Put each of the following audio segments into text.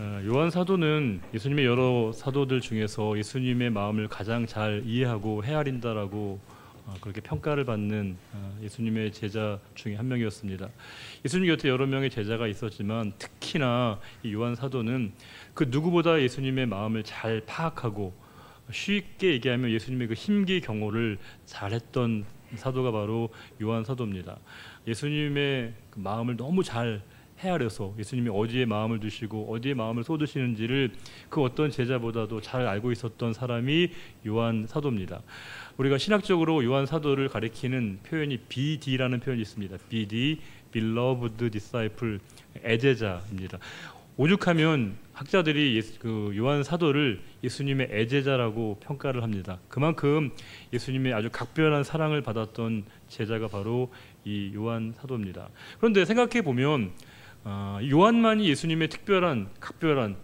요한 사도는 예수님의 여러 사도들 중에서 예수님의 마음을 가장 잘 이해하고 헤아린다라고 그렇게 평가를 받는 예수님의 제자 중에 한 명이었습니다. 예수님 곁에 여러 명의 제자가 있었지만 특히나 이 요한 사도는 그 누구보다 예수님의 마음을 잘 파악하고 쉽게 얘기하면 예수님의 그 힘기 경호를 잘했던 사도가 바로 요한 사도입니다. 예수님의 그 마음을 너무 잘 헤아려서 예수님이 어디에 마음을 두시고 어디에 마음을 쏟으시는지를 그 어떤 제자보다도 잘 알고 있었던 사람이 요한 사도입니다. 우리가 신학적으로 요한 사도를 가리키는 표현이 BD라는 표현이 있습니다. BD, Beloved Disciple, 애제자입니다. 오죽하면 학자들이 그 요한 사도를 예수님의 애제자라고 평가를 합니다. 그만큼 예수님의 아주 각별한 사랑을 받았던 제자가 바로 이 요한 사도입니다. 그런데 생각해 보면 요한만이 예수님의 특별한, 각별한,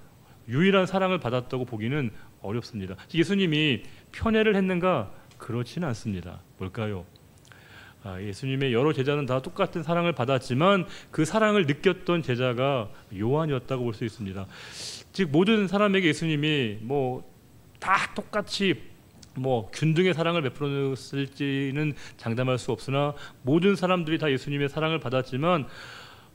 유일한 사랑을 받았다고 보기는 어렵습니다. 예수님이 편애를 했는가? 그렇지는 않습니다. 뭘까요? 예수님의 여러 제자는 다 똑같은 사랑을 받았지만 그 사랑을 느꼈던 제자가 요한이었다고 볼 수 있습니다. 즉 모든 사람에게 예수님이 다 똑같이 균등의 사랑을 베풀었을지는 장담할 수 없으나 모든 사람들이 다 예수님의 사랑을 받았지만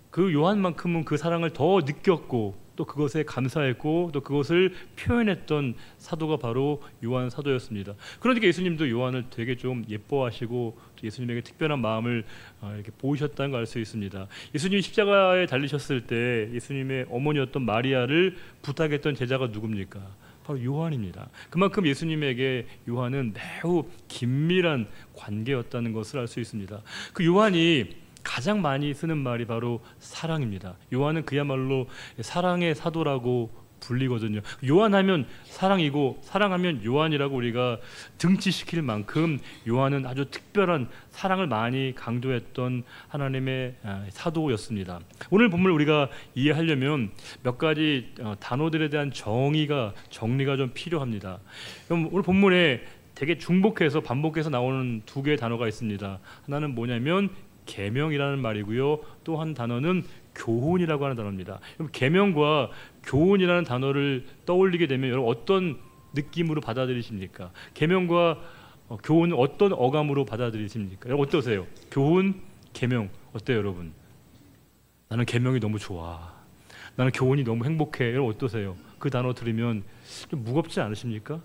그 요한만큼은 그 사랑을 더 느꼈고 또 그것에 감사했고 또 그것을 표현했던 사도가 바로 요한 사도였습니다. 그러니까 예수님도 요한을 되게 좀 예뻐하시고 또 예수님에게 특별한 마음을 이렇게 보이셨다는 걸 알 수 있습니다. 예수님이 십자가에 달리셨을 때 예수님의 어머니였던 마리아를 부탁했던 제자가 누굽니까? 바로 요한입니다. 그만큼 예수님에게 요한은 매우 긴밀한 관계였다는 것을 알 수 있습니다. 그 요한이 가장 많이 쓰는 말이 바로 사랑입니다. 요한은 그야말로 사랑의 사도라고 불리거든요. 요한하면 사랑이고 사랑하면 요한이라고 우리가 등치시킬 만큼 요한은 아주 특별한 사랑을 많이 강조했던 하나님의 사도였습니다. 오늘 본문을 우리가 이해하려면 몇 가지 단어들에 대한 정리가 좀 필요합니다. 그럼 오늘 본문에 되게 중복해서 반복해서 나오는 두 개의 단어가 있습니다. 하나는 뭐냐면 계명이라는 말이고요. 또 한 단어는 교훈이라고 하는 단어입니다. 그럼 계명과 교훈이라는 단어를 떠올리게 되면 여러분 어떤 느낌으로 받아들이십니까? 계명과 교훈은 어떤 어감으로 받아들이십니까? 여러분 어떠세요? 교훈, 계명 어때요, 여러분? 나는 계명이 너무 좋아. 나는 교훈이 너무 행복해. 여러분 어떠세요? 그 단어 들으면 좀 무겁지 않으십니까?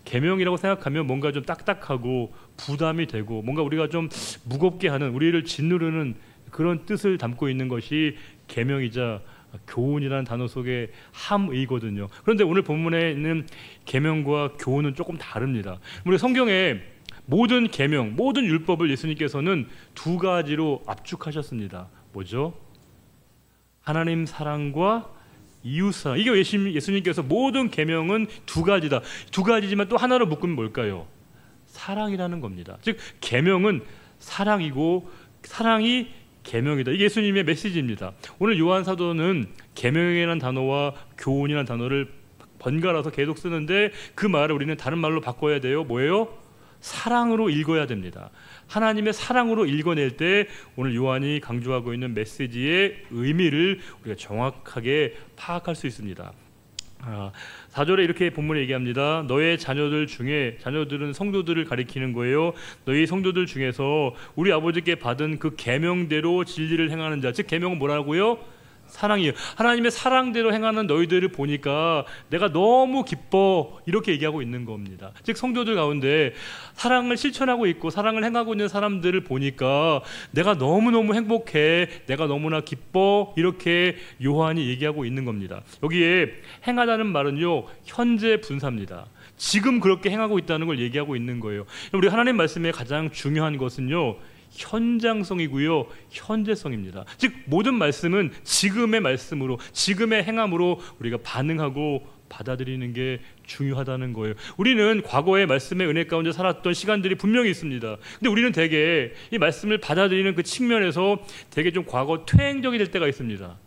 계명이라고 생각하면 뭔가 좀 딱딱하고 부담이 되고 뭔가 우리가 좀 무겁게 하는, 우리를 짓누르는 그런 뜻을 담고 있는 것이 계명이자 교훈이라는 단어 속의 함의거든요. 그런데 오늘 본문에 있는 계명과 교훈은 조금 다릅니다. 우리 성경에 모든 계명, 모든 율법을 예수님께서는 두 가지로 압축하셨습니다. 뭐죠? 하나님 사랑과 이웃사랑. 이게 예수님께서 모든 계명은 두 가지다. 두 가지지만 또 하나로 묶으면 뭘까요? 사랑이라는 겁니다. 즉 계명은 사랑이고 사랑이 계명이다. 이게 예수님의 메시지입니다. 오늘 요한 사도는 계명이라는 단어와 교훈이라는 단어를 번갈아서 계속 쓰는데 그 말을 우리는 다른 말로 바꿔야 돼요. 뭐예요? 사랑으로 읽어야 됩니다. 하나님의 사랑으로 읽어낼 때 오늘 요한이 강조하고 있는 메시지의 의미를 우리가 정확하게 파악할 수 있습니다. 4절에 이렇게 본문에 얘기합니다. 너의 자녀들 중에, 자녀들은 성도들을 가리키는 거예요. 너희 성도들 중에서 우리 아버지께 받은 그 계명대로 진리를 행하는 자, 즉 계명은 뭐라고요? 사랑이에요. 하나님의 사랑대로 행하는 너희들을 보니까 내가 너무 기뻐, 이렇게 얘기하고 있는 겁니다. 즉 성도들 가운데 사랑을 실천하고 있고 사랑을 행하고 있는 사람들을 보니까 내가 너무너무 행복해, 내가 너무나 기뻐, 이렇게 요한이 얘기하고 있는 겁니다. 여기에 행하다는 말은요, 현재 분사입니다. 지금 그렇게 행하고 있다는 걸 얘기하고 있는 거예요. 우리 하나님 말씀의 가장 중요한 것은요, 현장성이고요, 현재성입니다. 즉 모든 말씀은 지금의 말씀으로, 지금의 행함으로 우리가 반응하고 받아들이는 게 중요하다는 거예요. 우리는 과거의 말씀의 은혜 가운데 살았던 시간들이 분명히 있습니다. 근데 우리는 되게 이 말씀을 받아들이는 그 측면에서 되게 좀 과거 퇴행적이 될 때가 있습니다.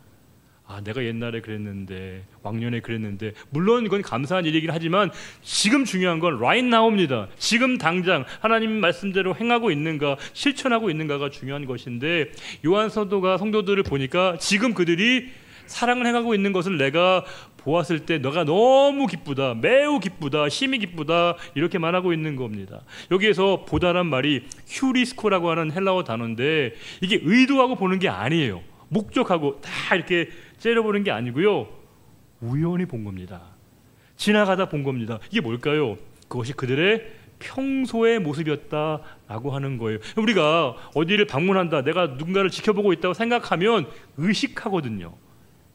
내가 옛날에 그랬는데, 왕년에 그랬는데, 물론 이건 감사한 일이긴 하지만 지금 중요한 건 right now입니다. 지금 당장 하나님 말씀대로 행하고 있는가, 실천하고 있는가가 중요한 것인데, 요한 사도가 성도들을 보니까 지금 그들이 사랑을 행하고 있는 것을 내가 보았을 때 너가 너무 기쁘다, 매우 기쁘다, 심히 기쁘다 이렇게 말하고 있는 겁니다. 여기에서 보다란 말이 휴리스코라고 하는 헬라어 단어인데 이게 의도하고 보는 게 아니에요. 목적하고 다 이렇게 째려보는 게 아니고요. 우연히 본 겁니다. 지나가다 본 겁니다. 이게 뭘까요? 그것이 그들의 평소의 모습이었다라고 하는 거예요. 우리가 어디를 방문한다, 내가 누군가를 지켜보고 있다고 생각하면 의식하거든요.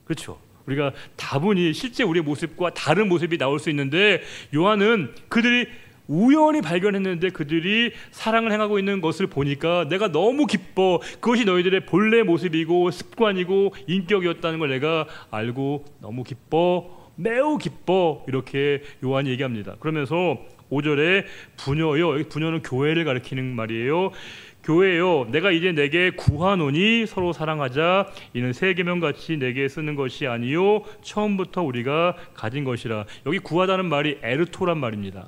그렇죠? 우리가 다분히 실제 우리의 모습과 다른 모습이 나올 수 있는데 요한은 그들이 우연히 발견했는데 그들이 사랑을 행하고 있는 것을 보니까 내가 너무 기뻐. 그것이 너희들의 본래 모습이고 습관이고 인격이었다는 걸 내가 알고 너무 기뻐, 매우 기뻐 이렇게 요한이 얘기합니다. 그러면서 5절에 부녀요, 여기 부녀는 교회를 가리키는 말이에요. 교회요, 내가 이제 내게 구하노니 서로 사랑하자. 이는 새 계명같이 내게 쓰는 것이 아니요 처음부터 우리가 가진 것이라. 여기 구하다는 말이 에르토란 말입니다.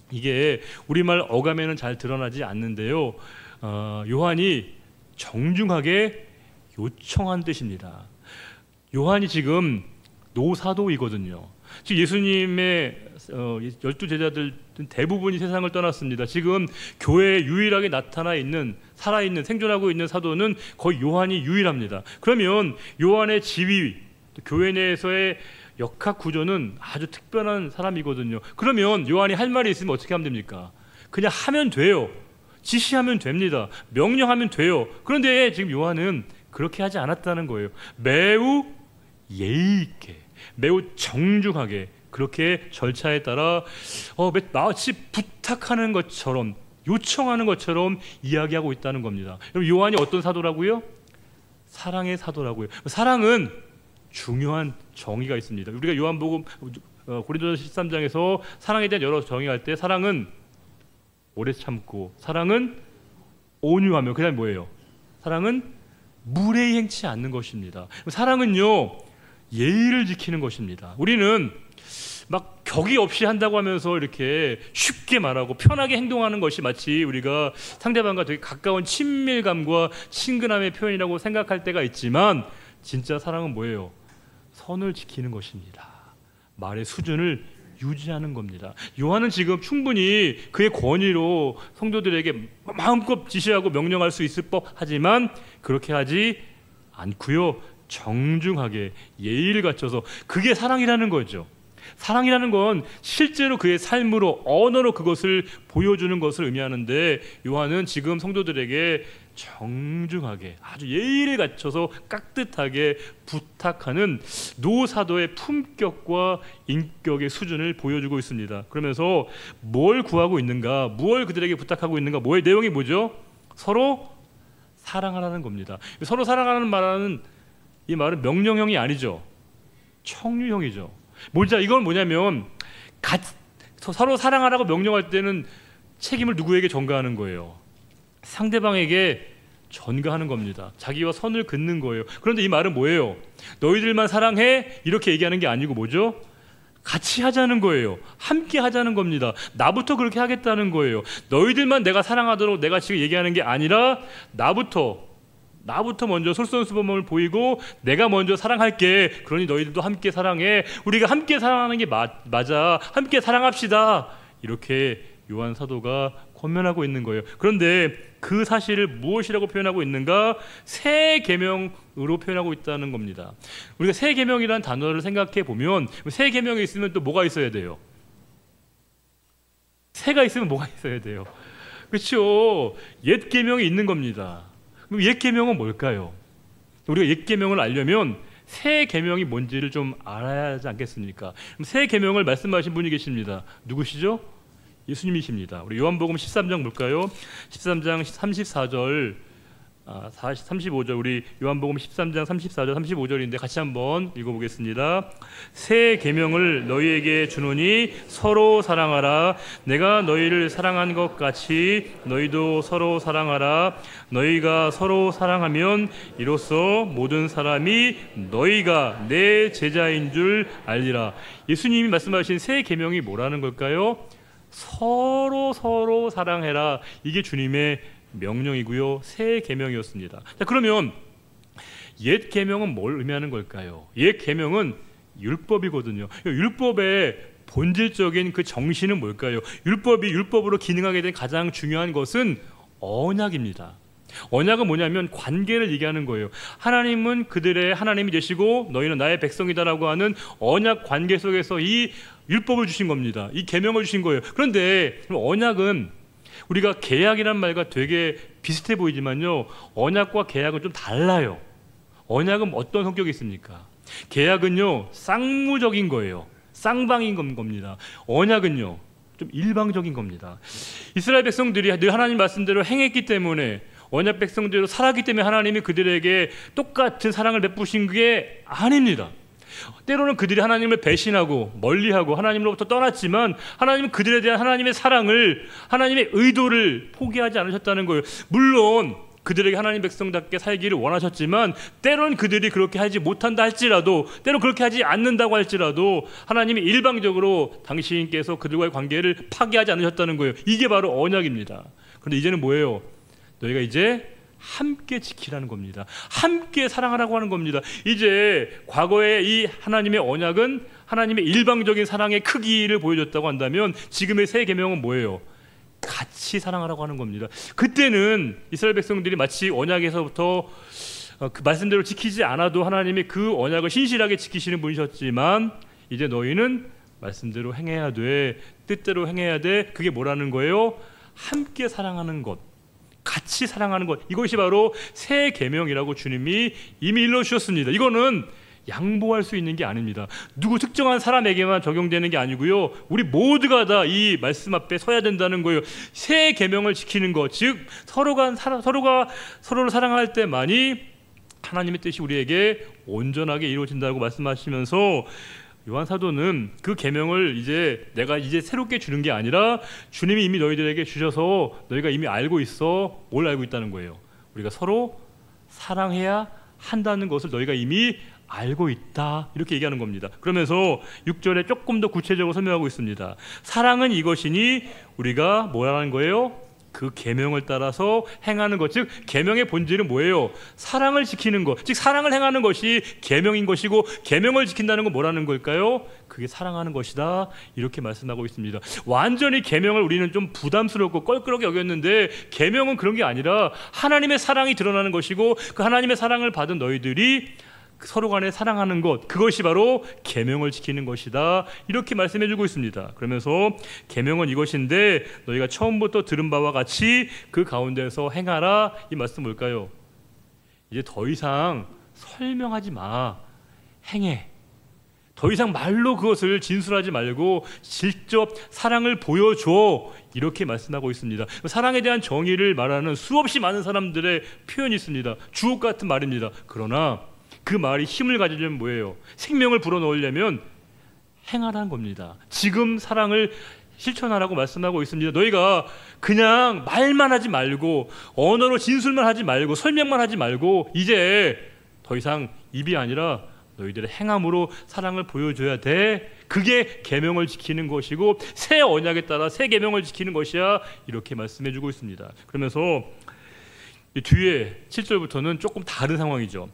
이게 우리말 어감에는 잘 드러나지 않는데요, 요한이 정중하게 요청한 뜻입니다. 요한이 지금 노사도이거든요. 지금 예수님의 12제자들 대부분이 세상을 떠났습니다. 지금 교회에 유일하게 나타나 있는, 살아있는, 생존하고 있는 사도는 거의 요한이 유일합니다. 그러면 요한의 지위, 교회 내에서의 역학 구조는 아주 특별한 사람이거든요. 그러면 요한이 할 말이 있으면 어떻게 하면 됩니까? 그냥 하면 돼요. 지시하면 됩니다. 명령하면 돼요. 그런데 지금 요한은 그렇게 하지 않았다는 거예요. 매우 예의 있게, 매우 정중하게 그렇게 절차에 따라 마치 부탁하는 것처럼, 요청하는 것처럼 이야기하고 있다는 겁니다. 여러분, 요한이 어떤 사도라고요? 사랑의 사도라고요. 사랑은 중요한 정의가 있습니다. 우리가 요한복음 고린도전서 13장에서 사랑에 대한 여러 정의할 때 사랑은 오래 참고, 사랑은 온유하며, 그 다음에 뭐예요? 사랑은 무례히 행치 않는 것입니다. 사랑은요, 예의를 지키는 것입니다. 우리는 막 격이 없이 한다고 하면서 이렇게 쉽게 말하고 편하게 행동하는 것이 마치 우리가 상대방과 되게 가까운 친밀감과 친근함의 표현이라고 생각할 때가 있지만, 진짜 사랑은 뭐예요? 선을 지키는 것입니다. 말의 수준을 유지하는 겁니다. 요한은 지금 충분히 그의 권위로 성도들에게 마음껏 지시하고 명령할 수 있을 법하지만 그렇게 하지 않고요, 정중하게 예의를 갖춰서, 그게 사랑이라는 거죠. 사랑이라는 건 실제로 그의 삶으로, 언어로 그것을 보여주는 것을 의미하는데, 요한은 지금 성도들에게 정중하게 아주 예의를 갖춰서 깍듯하게 부탁하는 노사도의 품격과 인격의 수준을 보여주고 있습니다. 그러면서 뭘 구하고 있는가, 무엇을 그들에게 부탁하고 있는가, 뭐의 내용이 뭐죠? 서로 사랑하라는 겁니다. 서로 사랑하라는 말은, 이 말은 명령형이 아니죠. 청유형이죠. 이건 뭐냐면 서로 사랑하라고 명령할 때는 책임을 누구에게 전가하는 거예요? 상대방에게 전가하는 겁니다. 자기와 선을 긋는 거예요. 그런데 이 말은 뭐예요? 너희들만 사랑해 이렇게 얘기하는 게 아니고 뭐죠? 같이 하자는 거예요. 함께 하자는 겁니다. 나부터 그렇게 하겠다는 거예요. 너희들만 내가 사랑하도록 내가 지금 얘기하는 게 아니라 나부터 먼저 솔선수범을 보이고 내가 먼저 사랑할게. 그러니 너희들도 함께 사랑해. 우리가 함께 사랑하는 게 맞아. 함께 사랑합시다. 이렇게 요한 사도가 권면하고 있는 거예요. 그런데 그 사실을 무엇이라고 표현하고 있는가? 새 계명으로 표현하고 있다는 겁니다. 우리가 새 계명이라는 단어를 생각해 보면, 새 계명이 있으면 또 뭐가 있어야 돼요? 새가 있으면 뭐가 있어야 돼요? 그렇죠. 옛 계명이 있는 겁니다. 그럼 옛 계명은 뭘까요? 우리가 옛 계명을 알려면 새 계명이 뭔지를 좀 알아야 하지 않겠습니까? 그럼 새 계명을 말씀하신 분이 계십니다. 누구시죠? 예수님이십니다. 우리 요한복음 13장 볼까요? 13장 34절, 35절, 우리 요한복음 13장 34절, 35절인데 같이 한번 읽어보겠습니다. 새 계명을 너희에게 주노니 서로 사랑하라. 내가 너희를 사랑한 것 같이 너희도 서로 사랑하라. 너희가 서로 사랑하면 이로써 모든 사람이 너희가 내 제자인 줄 알리라. 예수님이 말씀하신 새 계명이 뭐라는 걸까요? 서로 사랑해라. 이게 주님의 명령이고요, 새 계명이었습니다. 자, 그러면 옛 계명은 뭘 의미하는 걸까요? 옛 계명은 율법이거든요. 율법의 본질적인 그 정신은 뭘까요? 율법이 율법으로 기능하게 된 가장 중요한 것은 언약입니다. 언약은 뭐냐면 관계를 얘기하는 거예요. 하나님은 그들의 하나님이 되시고 너희는 나의 백성이다라고 하는 언약 관계 속에서 이 율법을 주신 겁니다. 이 계명을 주신 거예요. 그런데 언약은 우리가 계약이란 말과 되게 비슷해 보이지만요, 언약과 계약은 좀 달라요. 언약은 어떤 성격이 있습니까? 계약은요 쌍무적인 거예요. 쌍방인 겁니다. 언약은요 좀 일방적인 겁니다. 이스라엘 백성들이 늘 하나님 말씀대로 행했기 때문에, 언약 백성대로 살았기 때문에 하나님이 그들에게 똑같은 사랑을 베푸신 게 아닙니다. 때로는 그들이 하나님을 배신하고 멀리하고 하나님으로부터 떠났지만 하나님은 그들에 대한 하나님의 사랑을, 하나님의 의도를 포기하지 않으셨다는 거예요. 물론 그들에게 하나님 백성답게 살기를 원하셨지만 때로는 그들이 그렇게 하지 못한다 할지라도, 때로 그렇게 하지 않는다고 할지라도 하나님이 일방적으로 당신께서 그들과의 관계를 파기하지 않으셨다는 거예요. 이게 바로 언약입니다. 그런데 이제는 뭐예요? 너희가 이제 함께 지키라는 겁니다. 함께 사랑하라고 하는 겁니다. 이제 과거의 이 하나님의 언약은 하나님의 일방적인 사랑의 크기를 보여줬다고 한다면 지금의 새 계명은 뭐예요? 같이 사랑하라고 하는 겁니다. 그때는 이스라엘 백성들이 마치 언약에서부터 그 말씀대로 지키지 않아도 하나님이 그 언약을 신실하게 지키시는 분이셨지만 이제 너희는 말씀대로 행해야 돼, 뜻대로 행해야 돼. 그게 뭐라는 거예요? 함께 사랑하는 것, 같이 사랑하는 것. 이것이 바로 새 계명이라고 주님이 이미 일러주셨습니다. 이거는 양보할 수 있는 게 아닙니다. 누구 특정한 사람에게만 적용되는 게 아니고요, 우리 모두가 다 이 말씀 앞에 서야 된다는 거예요. 새 계명을 지키는 것, 즉 서로가 서로를 사랑할 때만이 하나님의 뜻이 우리에게 온전하게 이루어진다고 말씀하시면서 요한 사도는 그 계명을 내가 새롭게 주는 게 아니라 주님이 이미 너희들에게 주셔서 너희가 이미 알고 있어. 뭘 알고 있다는 거예요? 우리가 서로 사랑해야 한다는 것을 너희가 이미 알고 있다, 이렇게 얘기하는 겁니다. 그러면서 6절에 조금 더 구체적으로 설명하고 있습니다. 사랑은 이것이니 우리가 뭐라는 거예요? 그 계명을 따라서 행하는 것, 즉 계명의 본질은 뭐예요? 사랑을 지키는 것, 즉 사랑을 행하는 것이 계명인 것이고, 계명을 지킨다는 건 뭐라는 걸까요? 그게 사랑하는 것이다, 이렇게 말씀하고 있습니다. 완전히 계명을 우리는 좀 부담스럽고 껄끄럽게 여겼는데, 계명은 그런 게 아니라 하나님의 사랑이 드러나는 것이고, 그 하나님의 사랑을 받은 너희들이 서로 간에 사랑하는 것, 그것이 바로 계명을 지키는 것이다, 이렇게 말씀해 주고 있습니다. 그러면서 계명은 이것인데 너희가 처음부터 들은 바와 같이 그 가운데서 행하라. 이 말씀 뭘까요? 이제 더 이상 설명하지 마, 행해. 더 이상 말로 그것을 진술하지 말고 직접 사랑을 보여줘, 이렇게 말씀하고 있습니다. 사랑에 대한 정의를 말하는 수없이 많은 사람들의 표현이 있습니다. 주옥 같은 말입니다. 그러나 그 말이 힘을 가지려면 뭐예요? 생명을 불어넣으려면 행하라는 겁니다. 지금 사랑을 실천하라고 말씀하고 있습니다. 너희가 그냥 말만 하지 말고, 언어로 진술만 하지 말고, 설명만 하지 말고, 이제 더 이상 입이 아니라 너희들의 행함으로 사랑을 보여줘야 돼. 그게 계명을 지키는 것이고 새 언약에 따라 새 계명을 지키는 것이야, 이렇게 말씀해 주고 있습니다. 그러면서 뒤에 7절부터는 조금 다른 상황이죠.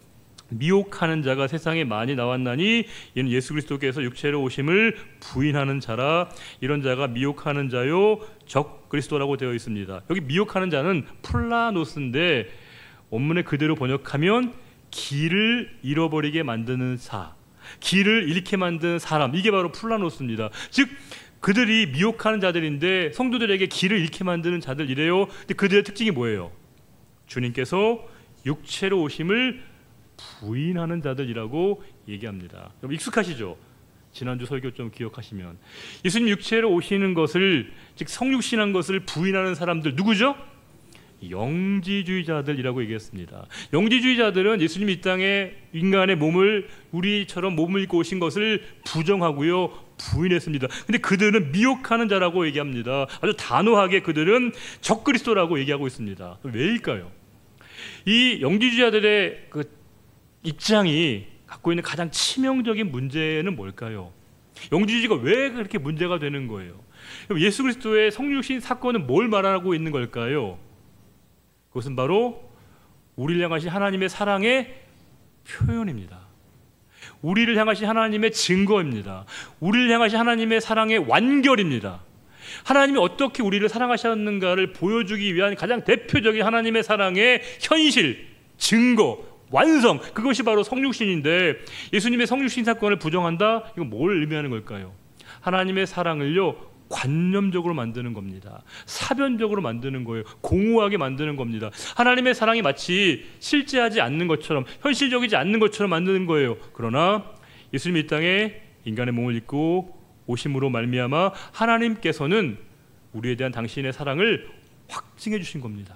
미혹하는 자가 세상에 많이 나왔나니 이는 예수 그리스도께서 육체로 오심을 부인하는 자라. 이런 자가 미혹하는 자요 적 그리스도라고 되어 있습니다. 여기 미혹하는 자는 플라노스인데 원문에 그대로 번역하면 길을 잃어버리게 만드는 길을 잃게 만드는 사람, 이게 바로 플라노스입니다. 즉 그들이 미혹하는 자들인데 성도들에게 길을 잃게 만드는 자들이래요. 근데 그들의 특징이 뭐예요? 주님께서 육체로 오심을 부인하는 자들이라고 얘기합니다. 여러분 익숙하시죠? 지난주 설교 좀 기억하시면 예수님 육체로 오시는 것을, 즉 성육신한 것을 부인하는 사람들 누구죠? 영지주의자들이라고 얘기했습니다. 영지주의자들은 예수님 이 땅에 인간의 몸을, 우리처럼 몸을 입고 오신 것을 부정하고요, 부인했습니다. 근데 그들은 미혹하는 자라고 얘기합니다. 아주 단호하게 그들은 적그리스도라고 얘기하고 있습니다. 왜일까요? 이 영지주의자들의 그 입장이 갖고 있는 가장 치명적인 문제는 뭘까요? 영지주의가 왜 그렇게 문제가 되는 거예요? 예수 그리스도의 성육신 사건은 뭘 말하고 있는 걸까요? 그것은 바로 우리를 향하신 하나님의 사랑의 표현입니다. 우리를 향하신 하나님의 증거입니다. 우리를 향하신 하나님의 사랑의 완결입니다. 하나님이 어떻게 우리를 사랑하셨는가를 보여주기 위한 가장 대표적인 하나님의 사랑의 현실, 증거, 완성, 그것이 바로 성육신인데, 예수님의 성육신 사건을 부정한다? 이건 뭘 의미하는 걸까요? 하나님의 사랑을요 관념적으로 만드는 겁니다. 사변적으로 만드는 거예요. 공허하게 만드는 겁니다. 하나님의 사랑이 마치 실제하지 않는 것처럼, 현실적이지 않는 것처럼 만드는 거예요. 그러나 예수님이 이 땅에 인간의 몸을 입고 오심으로 말미암아 하나님께서는 우리에 대한 당신의 사랑을 확증해 주신 겁니다.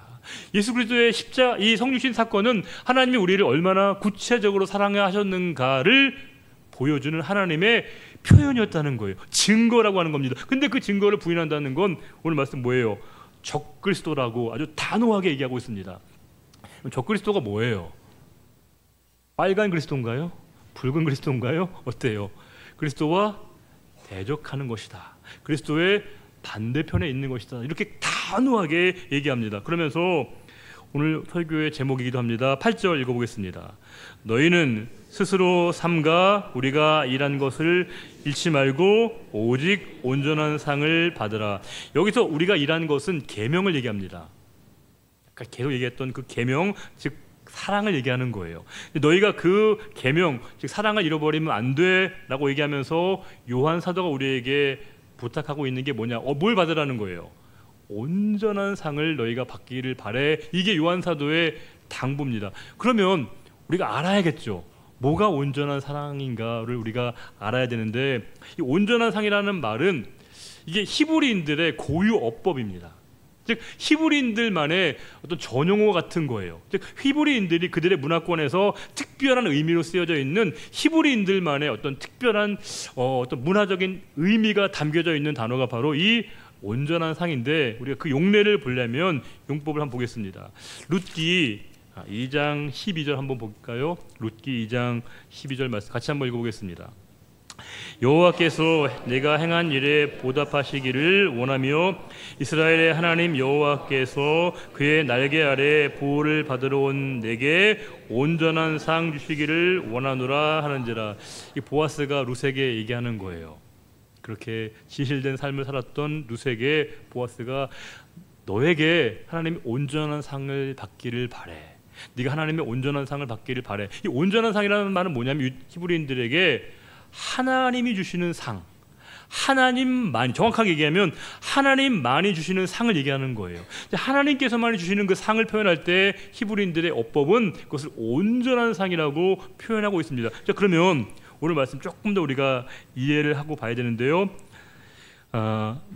예수 그리스도의 이 성육신 사건은 하나님이 우리를 얼마나 구체적으로 사랑하셨는가를 보여주는 하나님의 표현이었다는 거예요. 증거라고 하는 겁니다. 근데 그 증거를 부인한다는 건 오늘 말씀 뭐예요? 적그리스도라고 아주 단호하게 얘기하고 있습니다. 적그리스도가 뭐예요? 빨간 그리스도인가요? 붉은 그리스도인가요? 어때요? 그리스도와 대적하는 것이다. 그리스도의 반대편에 있는 것이다. 이렇게 단호하게 얘기합니다. 그러면서 오늘 설교의 제목이기도 합니다. 8절 읽어보겠습니다. 너희는 스스로 삼가 우리가 일한 것을 잃지 말고 오직 온전한 상을 받으라. 여기서 우리가 일한 것은 계명을 얘기합니다. 아까 계속 얘기했던 그 계명, 즉 사랑을 얘기하는 거예요. 너희가 그 계명, 즉 사랑을 잃어버리면 안 돼라고 얘기하면서 요한 사도가 우리에게 부탁하고 있는 게 뭐냐? 뭘 받으라는 거예요? 온전한 상을 너희가 받기를 바래. 이게 요한 사도의 당부입니다. 그러면 우리가 알아야겠죠. 뭐가 온전한 사랑인가를 우리가 알아야 되는데, 이 온전한 상이라는 말은 이게 히브리인들의 고유 어법입니다. 즉 히브리인들만의 어떤 전용어 같은 거예요. 즉 히브리인들이 그들의 문화권에서 특별한 의미로 쓰여져 있는 히브리인들만의 어떤 특별한 어떤 문화적인 의미가 담겨져 있는 단어가 바로 이 온전한 상인데, 우리가 그 용례를 보려면 용법을 한번 보겠습니다. 룻기 2장 12절 한번 볼까요? 룻기 2장 12절 말씀 같이 한번 읽어보겠습니다. 여호와께서 내가 행한 일에 보답하시기를 원하며 이스라엘의 하나님 여호와께서 그의 날개 아래 보호를 받으러 온 내게 온전한 상 주시기를 원하노라 하는지라. 이 보아스가 룻에게 얘기하는 거예요. 그렇게 진실된 삶을 살았던 룻에게 보아스가 너에게 하나님이 온전한 상을 받기를 바래. 네가 하나님의 온전한 상을 받기를 바래. 이 온전한 상이라는 말은 뭐냐면 히브리인들에게 하나님이 주시는 상, 하나님만이, 정확하게 얘기하면 하나님만이 주시는 상을 얘기하는 거예요. 하나님께서만이 주시는 그 상을 표현할 때 히브리인들의 어법은 그것을 온전한 상이라고 표현하고 있습니다. 자, 그러면 오늘 말씀 조금 더 우리가 이해를 하고 봐야 되는데요.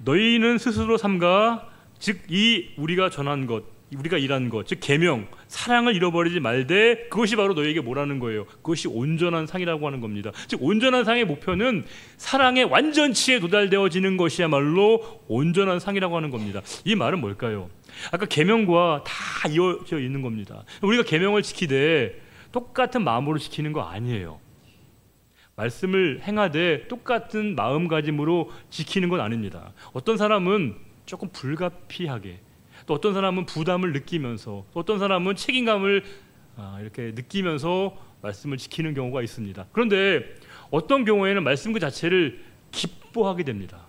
너희는 스스로 삼가, 즉 이 우리가 전한 것, 우리가 일한 것, 즉 계명, 사랑을 잃어버리지 말되, 그것이 바로 너희에게 뭐라는 거예요? 그것이 온전한 상이라고 하는 겁니다. 즉 온전한 상의 목표는 사랑의 완전치에 도달되어지는 것이야말로 온전한 상이라고 하는 겁니다. 이 말은 뭘까요? 아까 계명과 다 이어져 있는 겁니다. 우리가 계명을 지키되 똑같은 마음으로 지키는 거 아니에요. 말씀을 행하되 똑같은 마음가짐으로 지키는 건 아닙니다. 어떤 사람은 조금 불가피하게, 또 어떤 사람은 부담을 느끼면서, 또 어떤 사람은 책임감을 이렇게 느끼면서 말씀을 지키는 경우가 있습니다. 그런데 어떤 경우에는 말씀 그 자체를 기뻐하게 됩니다.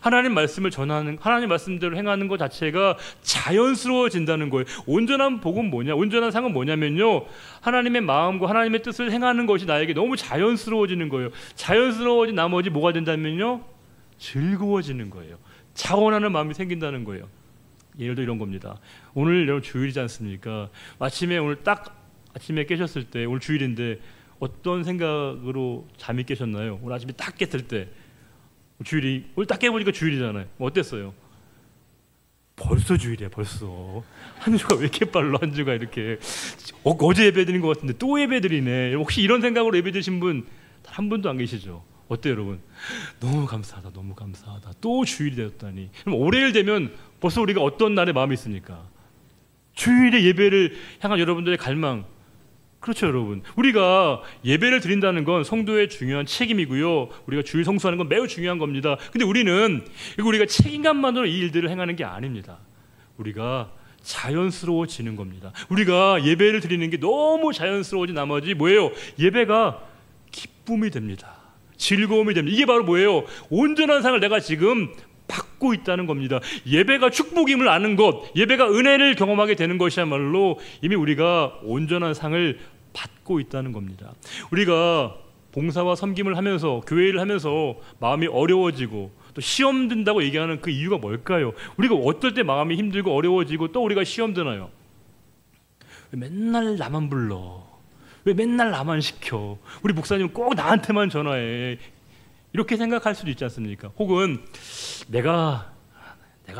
하나님 말씀을 전하는, 하나님 말씀대로 행하는 것 자체가 자연스러워진다는 거예요. 온전한 복은 뭐냐? 온전한 상은 뭐냐면요, 하나님의 마음과 하나님의 뜻을 행하는 것이 나에게 너무 자연스러워지는 거예요. 자연스러워진 나머지 뭐가 된다면요, 즐거워지는 거예요. 자원하는 마음이 생긴다는 거예요. 예를 들어 이런 겁니다. 오늘 여러분 주일이지 않습니까? 아침에 오늘 딱 아침에 깨셨을 때, 오늘 주일인데 어떤 생각으로 잠이 깨셨나요? 오늘 아침에 딱 깼을 때, 주일이, 오늘 딱 깨보니까 주일이잖아요. 어땠어요? 벌써 주일이야, 벌써. 한 주가 왜 이렇게 빨라, 한 주가 이렇게. 어제 예배 드린 것 같은데 또 예배 드리네. 혹시 이런 생각으로 예배 드신 분 한 분도 안 계시죠? 어때요, 여러분? 너무 감사하다, 너무 감사하다. 또 주일이 되었다니. 그럼 올해일 되면 벌써 우리가 어떤 날에 마음이 있습니까? 주일에 예배를 향한 여러분들의 갈망. 그렇죠, 여러분. 우리가 예배를 드린다는 건 성도의 중요한 책임이고요. 우리가 주일 성수하는 건 매우 중요한 겁니다. 근데 우리는 우리가 책임감만으로 이 일들을 행하는 게 아닙니다. 우리가 자연스러워지는 겁니다. 우리가 예배를 드리는 게 너무 자연스러워진 나머지 뭐예요? 예배가 기쁨이 됩니다. 즐거움이 됩니다. 이게 바로 뭐예요? 온전한 상을 내가 지금 받고 있다는 겁니다. 예배가 축복임을 아는 것, 예배가 은혜를 경험하게 되는 것이야말로 이미 우리가 온전한 상을 받고 있다는 겁니다. 우리가 봉사와 섬김을 하면서, 교회 일을 하면서 마음이 어려워지고 또 시험 든다고 얘기하는 그 이유가 뭘까요? 우리가 어떨 때 마음이 힘들고 어려워지고 또 우리가 시험 드나요? 왜 맨날 나만 불러? 왜 맨날 나만 시켜? 우리 목사님은 꼭 나한테만 전화해. 이렇게 생각할 수도 있지 않습니까? 혹은 내가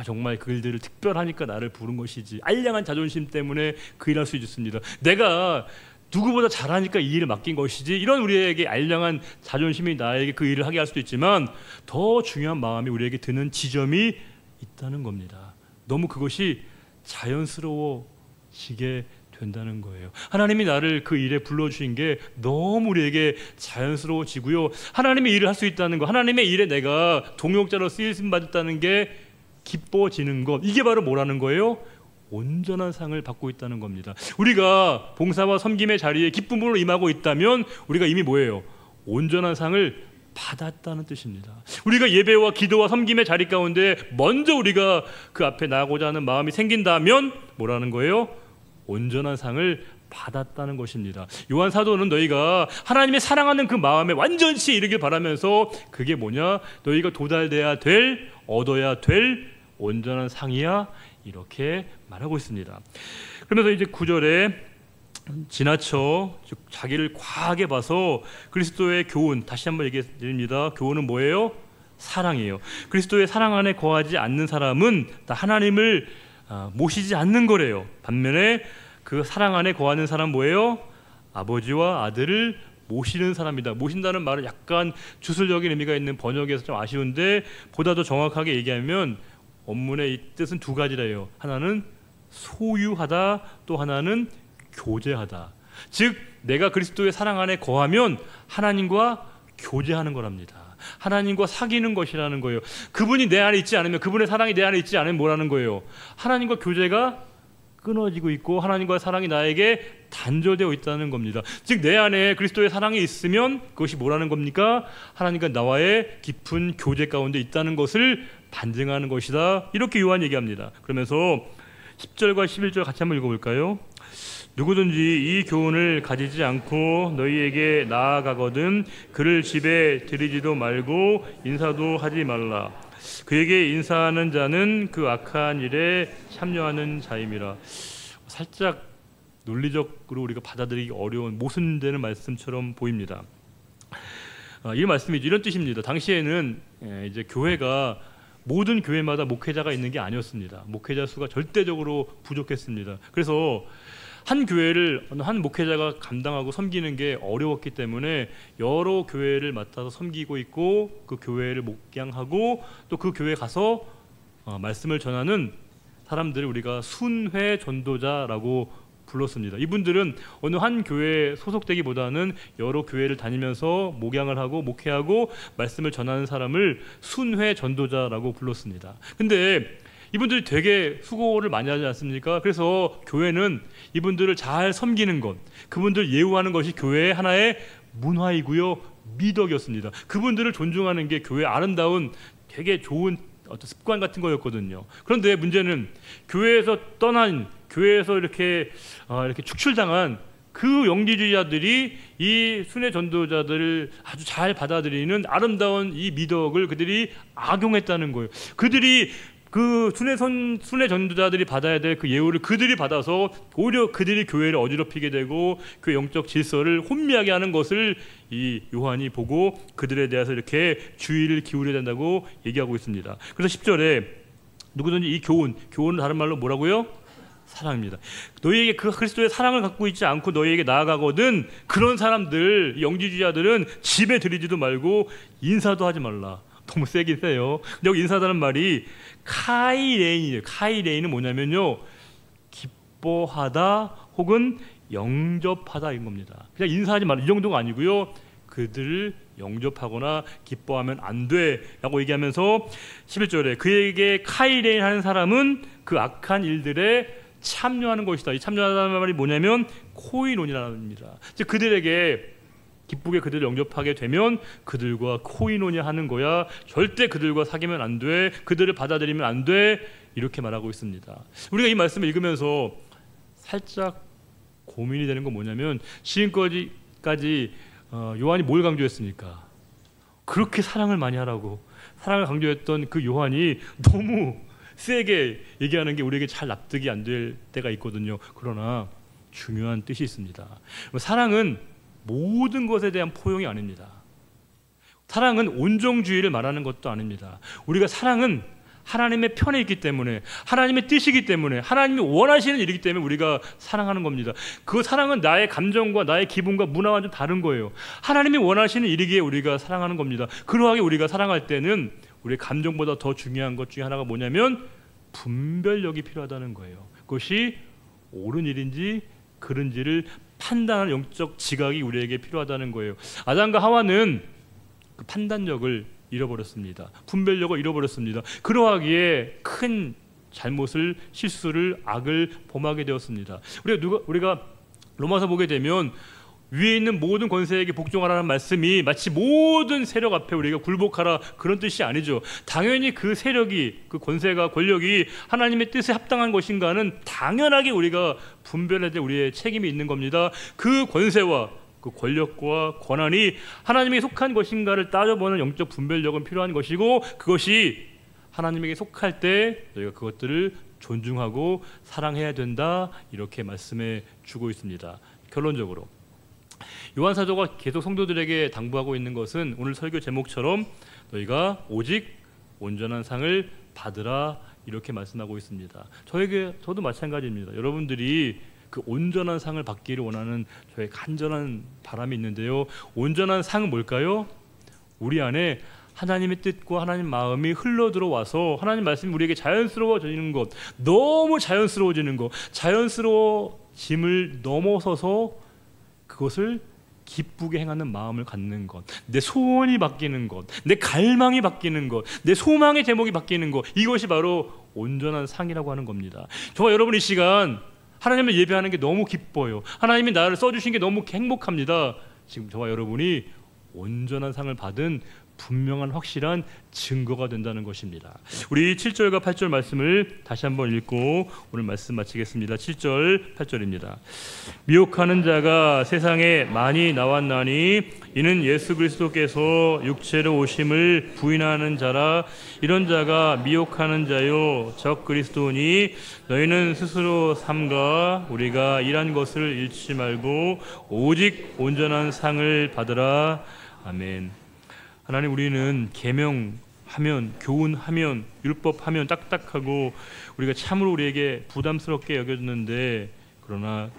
정말 그 일들을 특별하니까 나를 부른 것이지, 알량한 자존심 때문에 그 일을 할 수 있습니다. 내가 누구보다 잘하니까 이 일을 맡긴 것이지, 이런 우리에게 알량한 자존심이 나에게 그 일을 하게 할 수도 있지만 더 중요한 마음이 우리에게 드는 지점이 있다는 겁니다. 너무 그것이 자연스러워지게 된다는 거예요. 하나님이 나를 그 일에 불러주신 게 너무 우리에게 자연스러워지고요. 하나님의 일을 할 수 있다는 것, 하나님의 일에 내가 동역자로 쓰임 받았다는 게 기뻐지는 것, 이게 바로 뭐라는 거예요? 온전한 상을 받고 있다는 겁니다. 우리가 봉사와 섬김의 자리에 기쁨으로 임하고 있다면 우리가 이미 뭐예요? 온전한 상을 받았다는 뜻입니다. 우리가 예배와 기도와 섬김의 자리 가운데 먼저 우리가 그 앞에 나가고자 하는 마음이 생긴다면 뭐라는 거예요? 온전한 상을 받았다는 것입니다. 요한 사도는 너희가 하나님의 사랑하는 그 마음에 완전치 이르길 바라면서 그게 뭐냐? 너희가 도달돼야 될, 얻어야 될 온전한 상이야, 이렇게 말하고 있습니다. 그러면서 이제 9절에 지나쳐 자기를 과하게 봐서 그리스도의 교훈, 다시 한번 얘기해 드립니다. 교훈은 뭐예요? 사랑이에요. 그리스도의 사랑 안에 거하지 않는 사람은 다 하나님을 모시지 않는 거래요. 반면에 그 사랑 안에 거하는 사람 뭐예요? 아버지와 아들을 모시는 사람이다. 모신다는 말은 약간 주술적인 의미가 있는 번역에서 좀 아쉬운데, 보다 더 정확하게 얘기하면 원문의 이 뜻은 두 가지래요. 하나는 소유하다, 또 하나는 교제하다. 즉 내가 그리스도의 사랑 안에 거하면 하나님과 교제하는 거랍니다. 하나님과 사귀는 것이라는 거예요. 그분이 내 안에 있지 않으면, 그분의 사랑이 내 안에 있지 않으면 뭐라는 거예요? 하나님과 교제가 끊어지고 있고 하나님과의 사랑이 나에게 단절되어 있다는 겁니다. 즉 내 안에 그리스도의 사랑이 있으면 그것이 뭐라는 겁니까? 하나님과 나와의 깊은 교제 가운데 있다는 것을 반증하는 것이다. 이렇게 요한 얘기합니다. 그러면서 10절과 11절 같이 한번 읽어볼까요? 누구든지 이 교훈을 가지지 않고 너희에게 나아가거든 그를 집에 들이지도 말고 인사도 하지 말라. 그에게 인사하는 자는 그 악한 일에 참여하는 자임이라. 살짝 논리적으로 우리가 받아들이기 어려운 모순되는 말씀처럼 보입니다. 이 말씀이죠. 이런 뜻입니다. 당시에는 이제 교회가 모든 교회마다 목회자가 있는 게 아니었습니다. 목회자 수가 절대적으로 부족했습니다. 그래서 한 교회를 한 목회자가 감당하고 섬기는 게 어려웠기 때문에 여러 교회를 맡아서 섬기고 있고, 그 교회를 목양하고 또 그 교회에 가서 말씀을 전하는 사람들을 우리가 순회 전도자라고 불렀습니다. 이분들은 어느 한 교회에 소속되기보다는 여러 교회를 다니면서 목양을 하고 목회하고 말씀을 전하는 사람을 순회 전도자라고 불렀습니다. 근데 이분들이 되게 수고를 많이 하지 않습니까? 그래서 교회는 이분들을 잘 섬기는 것, 그분들 예우하는 것이 교회의 하나의 문화이고요, 미덕이었습니다. 그분들을 존중하는 게 교회의 아름다운 되게 좋은 어떤 습관 같은 거였거든요. 그런데 문제는 교회에서 떠난, 교회에서 이렇게 축출당한 그 영지주의자들이 이 순회 전도자들을 아주 잘 받아들이는 아름다운 이 미덕을 그들이 악용했다는 거예요. 그들이 그 순회 전도자들이 받아야 될 그 예우를 그들이 받아서 오히려 그들이 교회를 어지럽히게 되고 그 영적 질서를 혼미하게 하는 것을 이 요한이 보고 그들에 대해서 이렇게 주의를 기울여야 된다고 얘기하고 있습니다. 그래서 10절에 누구든지 이 교훈은 다른 말로 뭐라고요? 사랑입니다. 너희에게 그 그리스도의 사랑을 갖고 있지 않고 너희에게 나아가거든 그런 사람들, 영지주의자들은 집에 들이지도 말고 인사도 하지 말라. 너무 세긴 세요. 근데 여기 인사하다는 말이 카이레인이에요. 카이레인은 뭐냐면요, 기뻐하다 혹은 영접하다 인 겁니다. 그냥 인사하지 말라 이 정도가 아니고요, 그들을 영접하거나 기뻐하면 안 돼 라고 얘기하면서 11절에 그에게 카이레인 하는 사람은 그 악한 일들에 참여하는 것이다. 이 참여하다는 말이 뭐냐면 코이론이라는 말입니다. 즉 그들에게 기쁘게 그들을 영접하게 되면 그들과 코이노냐 하는 거야. 절대 그들과 사귀면 안 돼. 그들을 받아들이면 안 돼. 이렇게 말하고 있습니다. 우리가 이 말씀을 읽으면서 살짝 고민이 되는 건 뭐냐면, 지금까지 요한이 뭘 강조했습니까? 그렇게 사랑을 많이 하라고 사랑을 강조했던 그 요한이 너무 세게 얘기하는 게 우리에게 잘 납득이 안 될 때가 있거든요. 그러나 중요한 뜻이 있습니다. 사랑은 모든 것에 대한 포용이 아닙니다. 사랑은 온정주의를 말하는 것도 아닙니다. 우리가 사랑은 하나님의 편에 있기 때문에, 하나님의 뜻이기 때문에, 하나님이 원하시는 일이기 때문에 우리가 사랑하는 겁니다. 그 사랑은 나의 감정과 나의 기분과 문화와 좀 다른 거예요. 하나님이 원하시는 일이기에 우리가 사랑하는 겁니다. 그러하게 우리가 사랑할 때는 우리의 감정보다 더 중요한 것 중에 하나가 뭐냐면 분별력이 필요하다는 거예요. 그것이 옳은 일인지 그른지를 판단하는 영적 지각이 우리에게 필요하다는 거예요. 아담과 하와는 그 판단력을 잃어버렸습니다. 분별력을 잃어버렸습니다. 그러하기에 큰 잘못을, 실수를, 악을 범하게 되었습니다. 우리가 로마서 보게 되면 위에 있는 모든 권세에게 복종하라는 말씀이 마치 모든 세력 앞에 우리가 굴복하라 그런 뜻이 아니죠. 당연히 그 세력이, 그 권세가, 권력이 하나님의 뜻에 합당한 것인가는 당연하게 우리가 분별해야 될 우리의 책임이 있는 겁니다. 그 권세와 그 권력과 권한이 하나님에게 속한 것인가를 따져보는 영적 분별력은 필요한 것이고, 그것이 하나님에게 속할 때 너희가 그것들을 존중하고 사랑해야 된다, 이렇게 말씀해 주고 있습니다. 결론적으로 요한 사도가 계속 성도들에게 당부하고 있는 것은 오늘 설교 제목처럼 너희가 오직 온전한 상을 받으라, 이렇게 말씀하고 있습니다. 저도 마찬가지입니다. 여러분들이 그 온전한 상을 받기를 원하는 저의 간절한 바람이 있는데요. 온전한 상은 뭘까요? 우리 안에 하나님의 뜻과 하나님 마음이 흘러 들어와서 하나님 말씀이 우리에게 자연스러워지는 것, 너무 자연스러워지는 것, 자연스러워짐을 넘어서서 그것을 기쁘게 행하는 마음을 갖는 것, 내 소원이 바뀌는 것, 내 갈망이 바뀌는 것, 내 소망의 제목이 바뀌는 것, 이것이 바로 온전한 상이라고 하는 겁니다. 저와 여러분 이 시간 하나님을 예배하는 게 너무 기뻐요. 하나님이 나를 써주신 게 너무 행복합니다. 지금 저와 여러분이 온전한 상을 받은 분명한 확실한 증거가 된다는 것입니다. 우리 7절과 8절 말씀을 다시 한번 읽고 오늘 말씀 마치겠습니다. 7절 8절입니다. 미혹하는 자가 세상에 많이 나왔나니 이는 예수 그리스도께서 육체로 오심을 부인하는 자라. 이런 자가 미혹하는 자요 적 그리스도니 너희는 스스로 삼가 우리가 일한 것을 잃지 말고 오직 온전한 상을 받으라. 아멘. 하나님, 우리는 계명하면, 교훈하면, 율법하면 딱딱하고 우리가 참으로 우리에게 부담스럽게 여겨졌는데, 그러나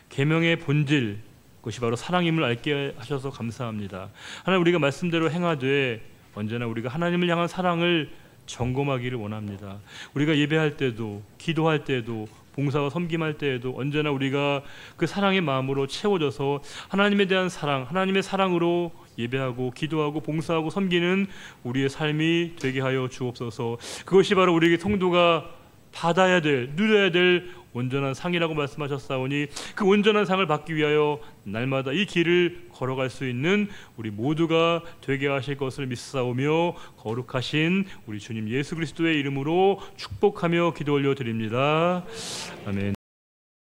계명의 본질, 그것이 바로 사랑임을 알게 하셔서 감사합니다. 하나님, 우리가 말씀대로 행하되 언제나 우리가 하나님을 향한 사랑을 점검하기를 원합니다. 우리가 예배할 때도, 기도할 때도, 봉사와 섬김할 때에도 언제나 우리가 그 사랑의 마음으로 채워져서 하나님에 대한 사랑, 하나님의 사랑으로 예배하고 기도하고 봉사하고 섬기는 우리의 삶이 되게 하여 주옵소서. 그것이 바로 우리에게 성도가 받아야 될, 누려야 될 온전한 상이라고 말씀하셨사오니 그 온전한 상을 받기 위하여 날마다 이 길을 걸어갈 수 있는 우리 모두가 되게 하실 것을 믿사오며 거룩하신 우리 주님 예수 그리스도의 이름으로 축복하며 기도 올려드립니다. 아멘.